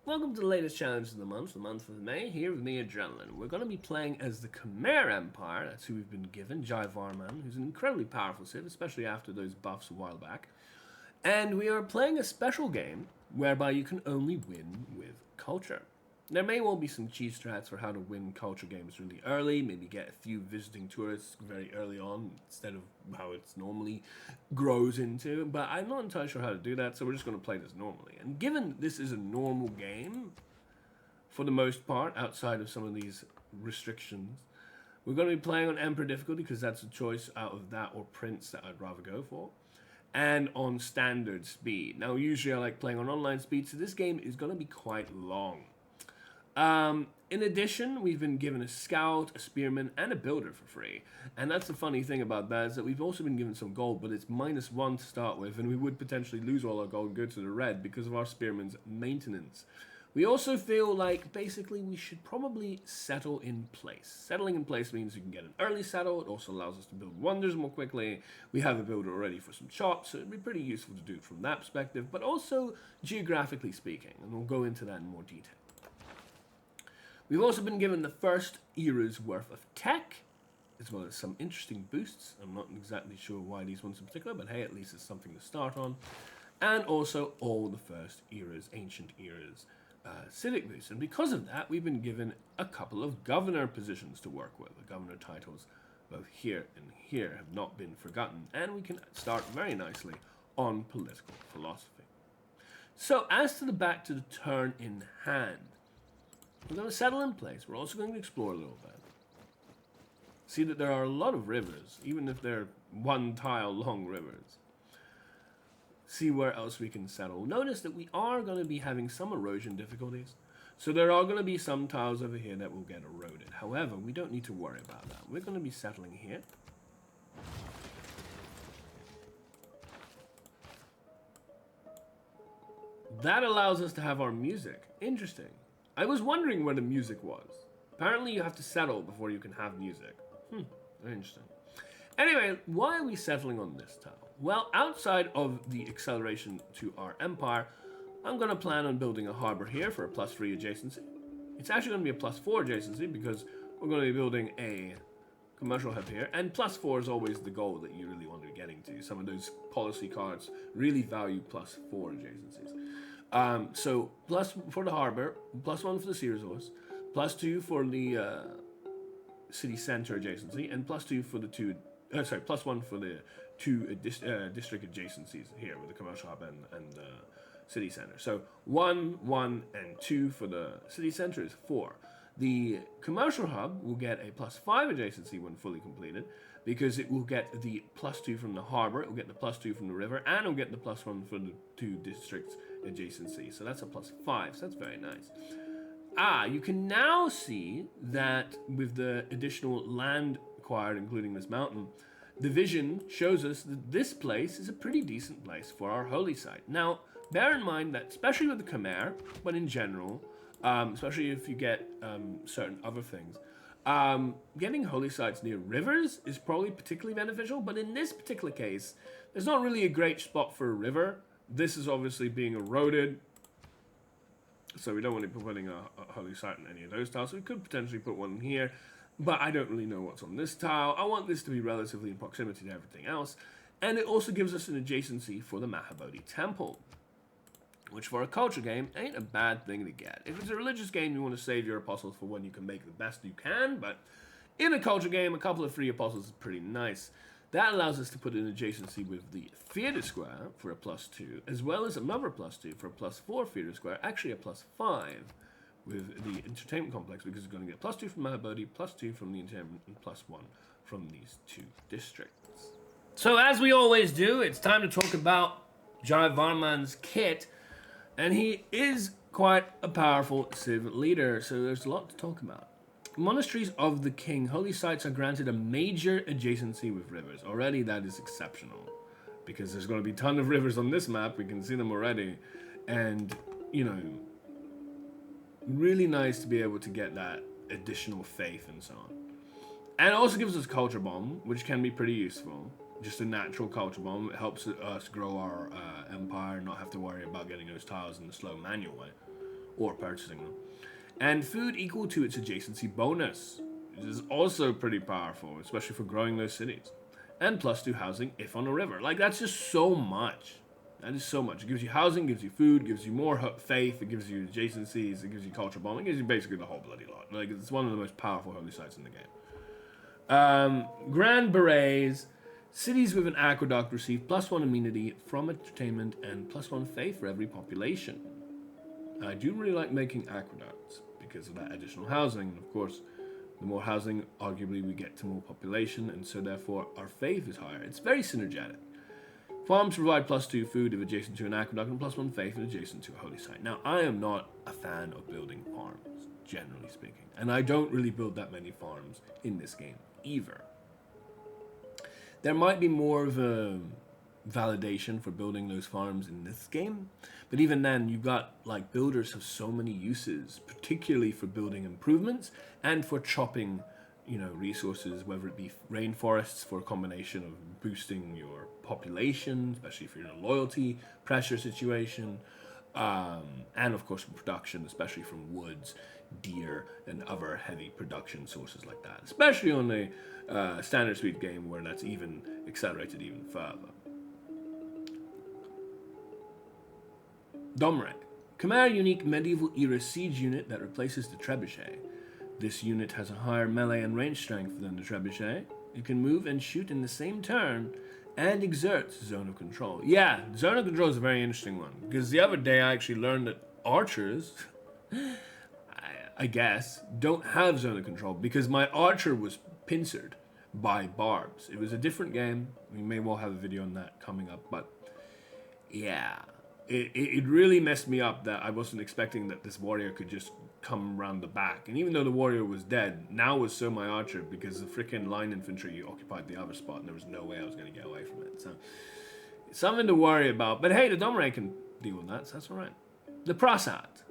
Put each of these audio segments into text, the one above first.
Welcome to the latest challenge of the month of May, here with me, Adrenaline. We're going to be playing as the Khmer Empire, that's who we've been given, Jayavarman, who's an incredibly powerful Civ, especially after those buffs a while back. And we are playing a special game whereby you can only win with culture. There may well be some cheat strats for how to win culture games really early, maybe get a few visiting tourists very early on instead of how it's normally grows into, but I'm not entirely sure how to do that, so we're just going to play this normally. And given this is a normal game, for the most part, outside of some of these restrictions, we're going to be playing on Emperor difficulty because that's a choice out of that or Prince that I'd rather go for, and on standard speed. Now, usually I like playing on online speed, so this game is going to be quite long. In addition, we've been given a scout, a spearman, and a builder for free. And that's the funny thing about that, is that we've also been given some gold, but it's -1 to start with, and we would potentially lose all our gold and go to the red because of our spearman's maintenance. We also feel like, basically, we should probably settle in place. Settling in place means you can get an early settle. It also allows us to build wonders more quickly. We have a builder already for some shops, so it'd be pretty useful to do it from that perspective, but also geographically speaking, and we'll go into that in more detail. We've also been given the first era's worth of tech, as well as some interesting boosts. I'm not exactly sure why these ones in particular, but hey, at least it's something to start on. And also all the first era's, ancient era's, civic boosts. And because of that, we've been given a couple of governor positions to work with. The governor titles, both here and here, have not been forgotten. And we can start very nicely on political philosophy. So, as to the turn in hand, we're going to settle in place. We're also going to explore a little bit. See that there are a lot of rivers, even if they're one tile long rivers. See where else we can settle. Notice that we are going to be having some erosion difficulties. So there are going to be some tiles over here that will get eroded. However, we don't need to worry about that. We're going to be settling here. That allows us to have our music. Interesting. I was wondering where the music was. Apparently you have to settle before you can have music. Very interesting. Anyway, why are we settling on this tile? Well, outside of the acceleration to our empire, I'm going to plan on building a harbor here for a +3 adjacency. It's actually going to be a +4 adjacency because we're going to be building a commercial hub here, and +4 is always the goal that you really want to be getting to. Some of those policy cards really value +4 adjacencies. So plus for the harbor, +1 for the sea resource, +2 for the city center adjacency, and +2 for the +1 for the two district adjacencies here with the commercial hub and city center. So 1, 1, and 2 for the city center is 4. The commercial hub will get a +5 adjacency when fully completed, because it will get the +2 from the harbor, it will get the +2 from the river, and it will get the +1 for the two districts adjacency. So that's a +5, so that's very nice. You can now see that with the additional land acquired, including this mountain, the vision shows us that this place is a pretty decent place for our holy site. Now, bear in mind that, especially with the Khmer, but in general, especially if you get certain other things, getting holy sites near rivers is probably particularly beneficial, but in this particular case, there's not really a great spot for a river. This is obviously being eroded, so we don't want to be putting a holy site in any of those tiles. So we could potentially put one here, but I don't really know what's on this tile. I want this to be relatively in proximity to everything else, and it also gives us an adjacency for the Mahabodhi Temple, which for a culture game ain't a bad thing to get. If it's a religious game, you want to save your apostles for when you can make the best you can, but in a culture game, a couple of free apostles is pretty nice. That allows us to put an adjacency with the theater square for a +2, as well as another +2 for a +4 theater square, actually a +5 with the entertainment complex, because it's going to get +2 from Mahabodhi, +2 from the entertainment, and +1 from these two districts. So as we always do, it's time to talk about Jayavarman's kit. And he is quite a powerful civ leader, so there's a lot to talk about. Monasteries of the King. Holy sites are granted a major adjacency with rivers. Already that is exceptional, because there's going to be a ton of rivers on this map. We can see them already. And, you know, really nice to be able to get that additional faith and so on. And it also gives us Culture Bomb, which can be pretty useful. Just a natural culture bomb. It helps us grow our empire and not have to worry about getting those tiles in the slow manual way. or purchasing them. And food equal to its adjacency bonus, which is also pretty powerful, especially for growing those cities. And +2 housing if on a river. Like, that's just so much. That is so much. It gives you housing, gives you food, gives you more faith, it gives you adjacencies, it gives you culture bomb, it gives you basically the whole bloody lot. Like, it's one of the most powerful holy sites in the game. Grand Berets. Cities with an aqueduct receive +1 immunity from entertainment and +1 faith for every population. I do really like making aqueducts because of that additional housing. And of course, the more housing, arguably, we get to more population, and so therefore our faith is higher. It's very synergetic. Farms provide +2 food if adjacent to an aqueduct and +1 faith if adjacent to a holy site. Now, I am not a fan of building farms, generally speaking, and I don't really build that many farms in this game either. There might be more of a validation for building those farms in this game, but even then, you've got, like, builders have so many uses, particularly for building improvements and for chopping, you know, resources, whether it be rainforests for a combination of boosting your population, especially if you're in a loyalty pressure situation, and of course production, especially from woods, deer, and other heavy production sources like that, especially on the standard speed game where that's even accelerated even further. Domrek. Khmer unique medieval era siege unit that replaces the trebuchet. This unit has a higher melee and range strength than the trebuchet. It can move and shoot in the same turn and exerts zone of control. Yeah, zone of control is a very interesting one, because the other day I actually learned that archers, I guess, don't have zone of control because my archer was pincered by barbs. It was a different game. We may well have a video on that coming up, but yeah. It really messed me up that I wasn't expecting that this warrior could just come around the back. And even though the warrior was dead, now was so my archer because the freaking line infantry occupied the other spot and there was no way I was going to get away from it. So, something to worry about. But hey, the Domrey can deal with that, so that's alright. The Prasad.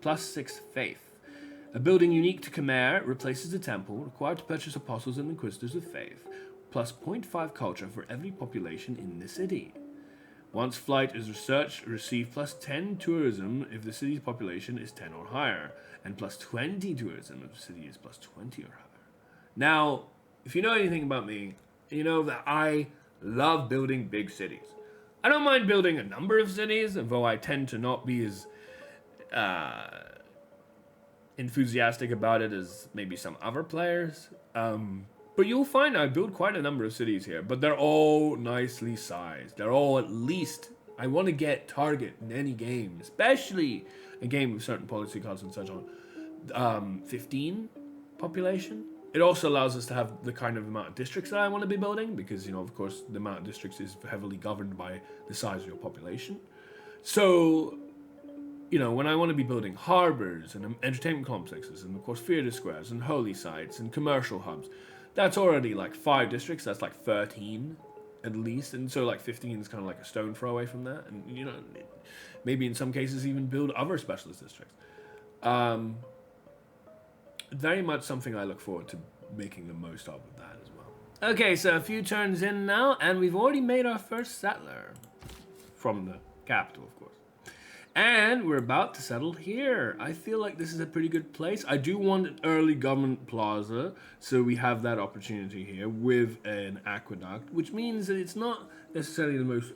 +6 faith. A building unique to Khmer replaces the temple, required to purchase apostles and inquisitors of faith, +0.5 culture for every population in the city. Once flight is researched, receive +10 tourism if the city's population is 10 or higher, and +20 tourism if the city is +20 or higher. Now, if you know anything about me, you know that I love building big cities. I don't mind building a number of cities, though I tend to not be as enthusiastic about it as maybe some other players. But you'll find I build quite a number of cities here, but they're all nicely sized. They're all at least, I want to get target in any game, especially a game with certain policy cards and such on, 15 population. It also allows us to have the kind of amount of districts that I want to be building, because, you know, of course, the amount of districts is heavily governed by the size of your population. So, you know, when I want to be building harbors and entertainment complexes and, of course, theater squares and holy sites and commercial hubs, that's already like 5 districts. That's like 13 at least. And so like 15 is kind of like a stone throw away from that. And, you know, maybe in some cases even build other specialist districts. Very much something I look forward to making the most of with that as well. Okay, so a few turns in now, and we've already made our first settler from the capital, of course. And we're about to settle here. I feel like this is a pretty good place. I do want an early government plaza, so we have that opportunity here with an aqueduct, which means that it's not necessarily the most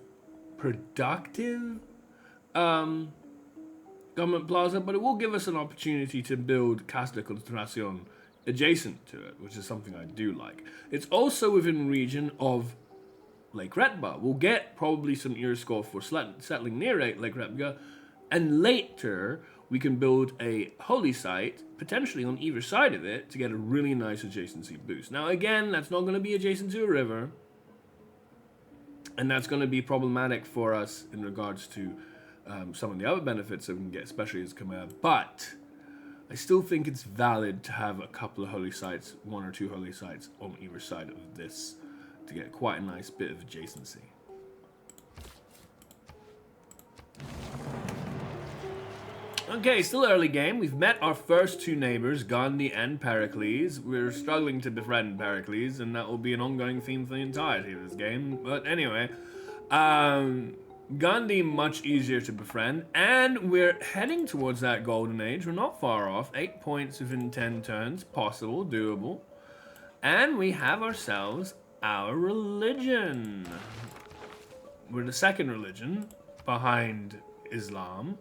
productive government plaza, but it will give us an opportunity to build Casa de Construcción adjacent to it, which is something I do like. It's also within region of Lake Retba. We'll get probably some ear score for settling near Lake Retba, and later we can build a holy site, potentially on either side of it, to get a really nice adjacency boost. Now again, that's not going to be adjacent to a river, and that's going to be problematic for us in regards to some of the other benefits that we can get, especially as Khmer, but I still think it's valid to have a couple of holy sites, 1 or 2 holy sites on either side of this to get quite a nice bit of adjacency. Okay, still early game. We've met our first 2 neighbors, Gandhi and Pericles. We're struggling to befriend Pericles, and that will be an ongoing theme for the entirety of this game. But anyway, Gandhi, much easier to befriend, and we're heading towards that golden age. We're not far off. 8 points within 10 turns, possible, doable. And we have ourselves our religion. We're the second religion behind Islam,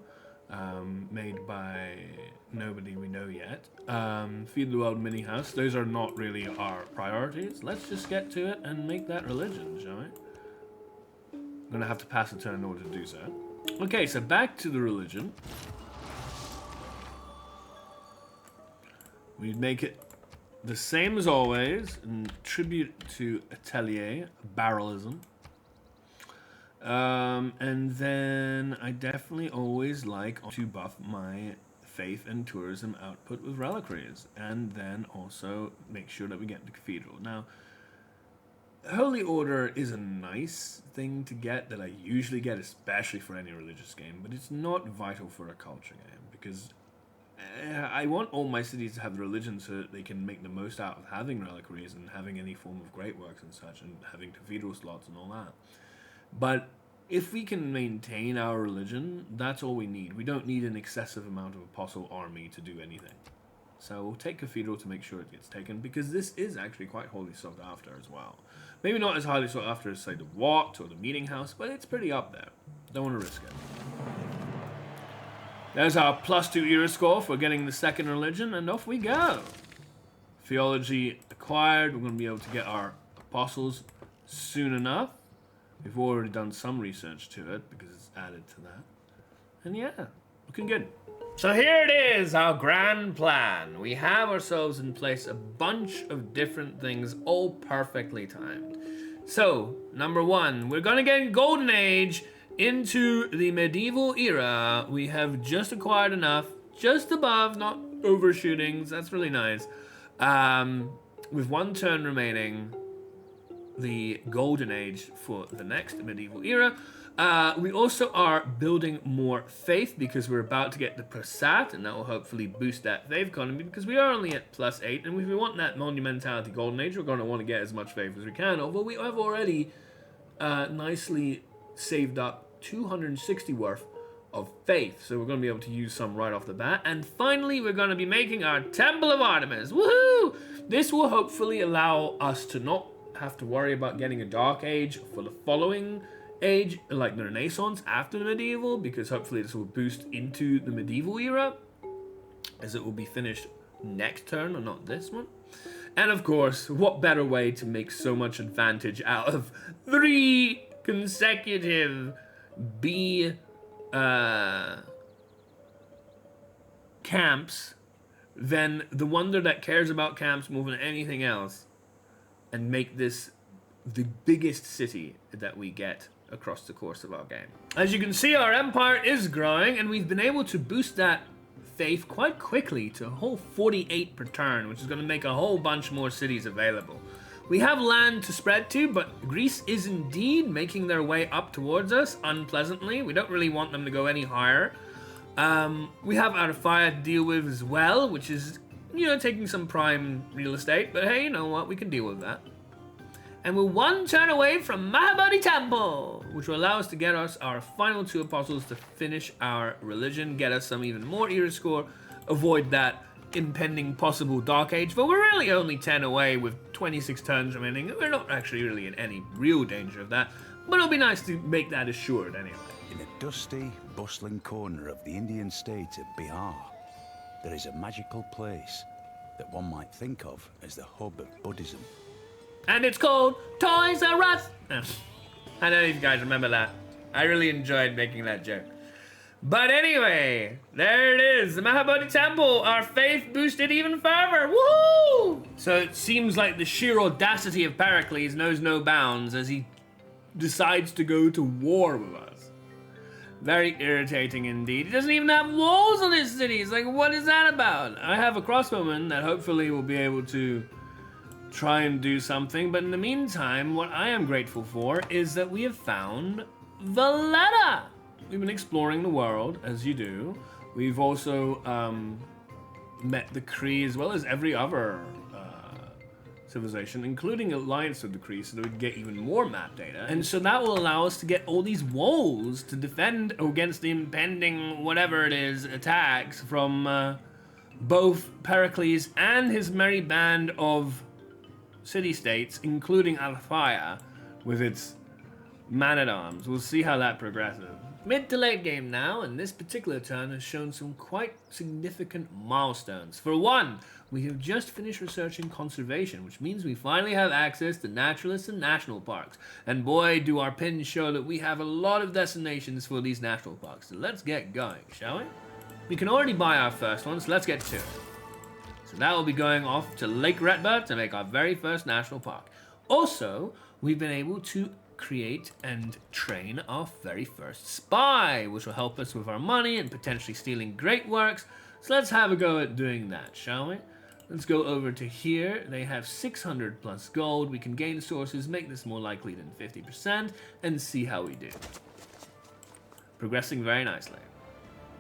made by nobody we know yet. Feed the world mini house. Those are not really our priorities. Let's just get to it and make that religion, shall we? I'm gonna have to pass a turn in order to do so. Okay, so back to the religion. We make it the same as always, in tribute to Atelier, barrelism. And then I definitely always like to buff my faith and tourism output with reliquaries, and then also make sure that we get the cathedral. Now, Holy Order is a nice thing to get that I usually get, especially for any religious game, but it's not vital for a culture game, because I want all my cities to have the religion so that they can make the most out of having reliquaries and having any form of great works and such, and having cathedral slots and all that. But if we can maintain our religion, that's all we need. We don't need an excessive amount of apostle army to do anything. So we'll take cathedral to make sure it gets taken, because this is actually quite highly sought after as well. Maybe not as highly sought after as, say, the Wat or the Meeting House, but it's pretty up there. Don't want to risk it. There's our +2 era score for getting the second religion, and off we go. Theology acquired. We're going to be able to get our apostles soon enough. We've already done some research to it because it's added to that. And yeah, looking good. So here it is, our grand plan. We have ourselves in place a bunch of different things, all perfectly timed. So, number one, we're gonna get Golden Age into the medieval era. We have just acquired enough, just above, not overshooting, so that's really nice. With 1 turn remaining, the Golden Age for the next medieval era. We also are building more faith because we're about to get the Prasat, and that will hopefully boost that faith economy because we are only at +8, and if we want that Monumentality Golden Age, we're going to want to get as much faith as we can, although we have already nicely saved up 260 worth of faith, so we're going to be able to use some right off the bat. And finally, we're going to be making our Temple of Artemis. Woohoo! This will hopefully allow us to not have to worry about getting a Dark Age for the following age, like the Renaissance after the medieval, because hopefully this will boost into the medieval era, as it will be finished next turn, or not this one. And of course, what better way to make so much advantage out of 3 consecutive camps than the wonder that cares about camps more than anything else, and make this the biggest city that we get across the course of our game. As you can see, our empire is growing, and we've been able to boost that faith quite quickly to a whole 48 per turn, which is going to make a whole bunch more cities available. We have land to spread to, but Greece is indeed making their way up towards us unpleasantly. We don't really want them to go any higher. We have our fire to deal with as well, which is, you know, taking some prime real estate, but hey, you know what, we can deal with that. And we're 1 turn away from Mahabodhi Temple, which will allow us to get us our final 2 apostles to finish our religion, get us some even more era score, avoid that impending possible Dark Age, but we're really only 10 away with 26 turns remaining. We're not actually really in any real danger of that, but it'll be nice to make that assured anyway. In a dusty, bustling corner of the Indian state of Bihar, there is a magical place that one might think of as the hub of Buddhism. And it's called Toys R Us. I don't know if you guys remember that. I really enjoyed making that joke. But anyway, there it is, the Mahabodhi Temple. Our faith boosted even further. Woohoo! So it seems like the sheer audacity of Pericles knows no bounds as he decides to go to war with us. Very irritating indeed. He doesn't even have walls on his city. It's like, what is that about? I have a crossbowman that hopefully will be able to try and do something, but in the meantime, what I am grateful for is that we have found Valletta. We've been exploring the world, as you do. We've also met the Kree, as well as every other civilization, including alliance with the Kree, so that we can get even more map data. And so that will allow us to get all these walls to defend against the impending, whatever it is, attacks from both Pericles and his merry band of city-states, including Althea, with its man-at-arms. We'll see how that progresses. Mid to late game now, and this particular turn has shown some quite significant milestones. For one, we have just finished researching conservation, which means we finally have access to naturalists and national parks. And boy, do our pins show that we have a lot of destinations for these national parks. So let's get going, shall we? We can already buy our first one, so let's get to it. So that will be going off to Lake Retba to make our very first national park. Also, we've been able to create and train our very first spy, which will help us with our money and potentially stealing great works. So let's have a go at doing that, shall we? Let's go over to here. They have 600 plus gold. We can gain sources, make this more likely than 50%, and see how we do. Progressing very nicely.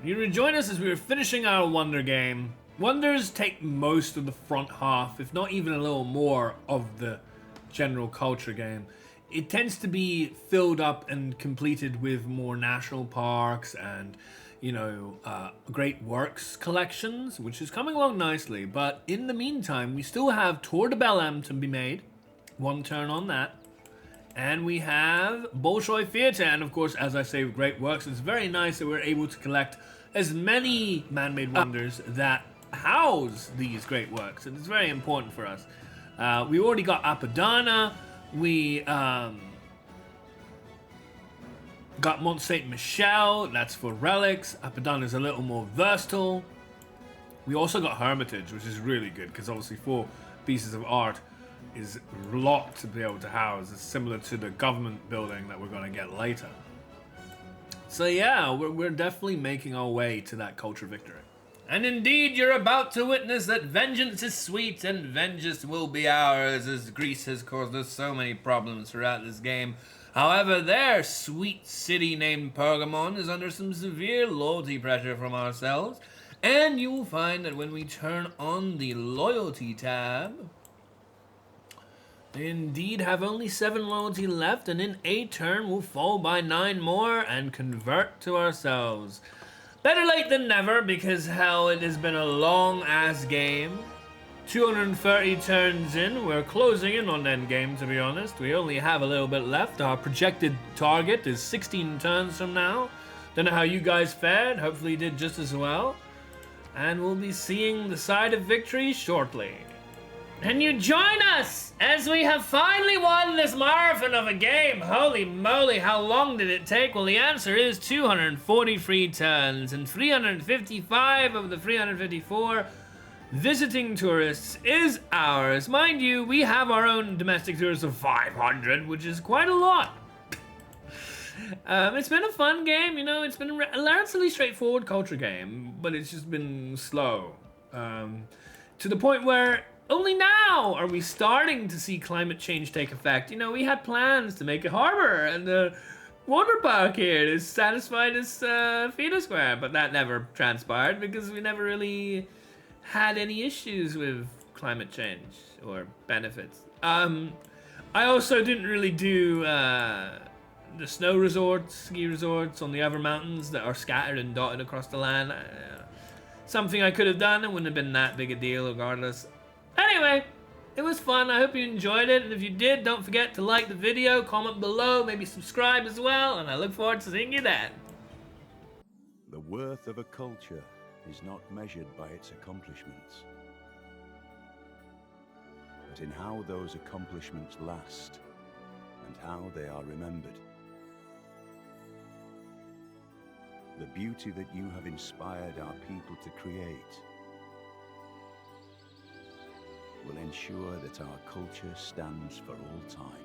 You rejoin us as we were finishing our wonder game. Wonders take most of the front half, if not even a little more, of the general culture game. It tends to be filled up and completed with more national parks and, you know, great works collections, which is coming along nicely. But in the meantime, we still have Tour de Belém to be made. One turn on that. And we have Bolshoi Theatre. And of course, as I say, great works. It's very nice that we're able to collect as many man-made wonders that house these great works. And it's very important for us. We already got Apadana. We got Mont Saint Michel, that's for relics. Apadana is a little more versatile. We also got Hermitage, which is really good because obviously 4 pieces of art is a lot to be able to house. It's similar to the government building that we're going to get later. So yeah, we're definitely making our way to that culture victory. And indeed, you're about to witness that vengeance is sweet and vengeance will be ours, as Greece has caused us so many problems throughout this game. However, their sweet city named Pergamon is under some severe loyalty pressure from ourselves, and you will find that when we turn on the loyalty tab, they indeed have only 7 loyalty left, and in a turn will fall by 9 more and convert to ourselves. Better late than never, because hell, it has been a long-ass game. 230 turns in, we're closing in on endgame, to be honest. We only have a little bit left. Our projected target is 16 turns from now. Don't know how you guys fared, hopefully you did just as well. And we'll be seeing the side of victory shortly. And you join us as we have finally won this marathon of a game. Holy moly, how long did it take? Well, the answer is 243 turns, and 355 of the 354 visiting tourists is ours. Mind you, we have our own domestic tourists of 500, which is quite a lot. It's been a fun game, you know, it's been a relatively straightforward culture game, but it's just been slow. To the point where only now are we starting to see climate change take effect. You know, we had plans to make a harbor and a water park here to satisfy this feeder square, but that never transpired because we never really had any issues with climate change or benefits. I also didn't really do the snow resorts, ski resorts on the other mountains that are scattered and dotted across the land. Something I could have done, it wouldn't have been that big a deal regardless. Anyway, it was fun. I hope you enjoyed it. And if you did, don't forget to like the video, comment below, maybe subscribe as well. And I look forward to seeing you then. The worth of a culture is not measured by its accomplishments, but in how those accomplishments last and how they are remembered. The beauty that you have inspired our people to create will ensure that our culture stands for all time.